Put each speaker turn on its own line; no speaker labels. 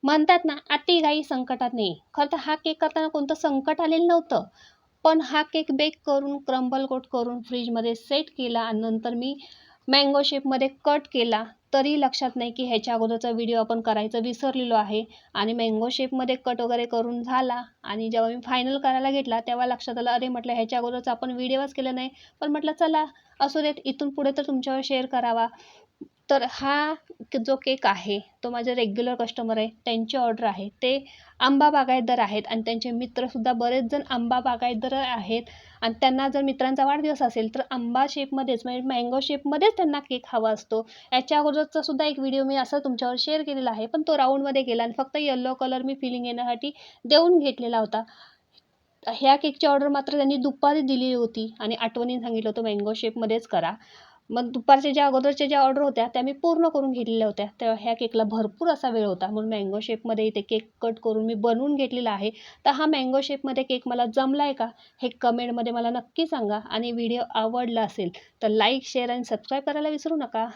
म्हणतात ना, अतिघाई संकटात नाही. खरं तर हा केक करताना कोणतं संकट आलेलं नव्हतं. पण हा केक बेक करून, क्रम्बल कोट करून फ्रीजमध्ये सेट केला आणि नंतर मी मँगो शेपमध्ये कट केला. तरी लक्षात नाही की ह्याच्या अगोदरचा व्हिडिओ आपण करायचं विसरलेलो आहे आणि मँगो शेपमध्ये कट वगैरे करून झाला आणि जेव्हा मी फायनल करायला घेतला, तेव्हा लक्षात आलं, अरे म्हटलं ह्याच्या अगोदरचा आपण व्हिडिओच केला नाही. पण म्हटलं चला असू देत, इथून पुढे तर तुमच्यावर शेअर करावा. तर हा जो केक आहे तो माझे रेग्युलर कस्टमर आहे, त्यांची ऑर्डर आहे. ते आंबा बागायतदार आहेत आणि त्यांचे मित्रसुद्धा बरेच जण आंबा बागायतदार आहेत आणि त्यांना जर मित्रांचा वाढदिवस असेल तर आंबा शेपमध्येच म्हणजे मँगो शेपमध्येच त्यांना केक हवा असतो. याच्या अगोदरचा सुद्धा एक व्हिडिओ मी असा तुमच्यावर शेअर केलेला आहे, पण तो राऊंडमध्ये गेला आणि फक्त येलो कलर मी फिलिंग येण्यासाठी देऊन घेतलेला होता. ह्या केकची ऑर्डर मात्र त्यांनी दुपारी दिलेली होती आणि आठवणीने सांगितलं होतं मँगो शेपमध्येच करा. मग दुपारच्या ज्या अगोदरच्या ज्या ऑर्डर होत्या त्या मी पूर्ण करून घेतलेल्या होत्या. तेव्हा ह्या केकला भरपूर असा वेळ होता, म्हणून मँगो शेपमध्ये इथे केक कट करून मी बनवून घेतलेला आहे. तर हा मँगो शेपमध्ये केक मला जमला आहे का, हे कमेंटमध्ये मला नक्की सांगा आणि व्हिडिओ आवडला असेल तर लाईक, शेअर आणि सबस्क्राईब करायला विसरू नका.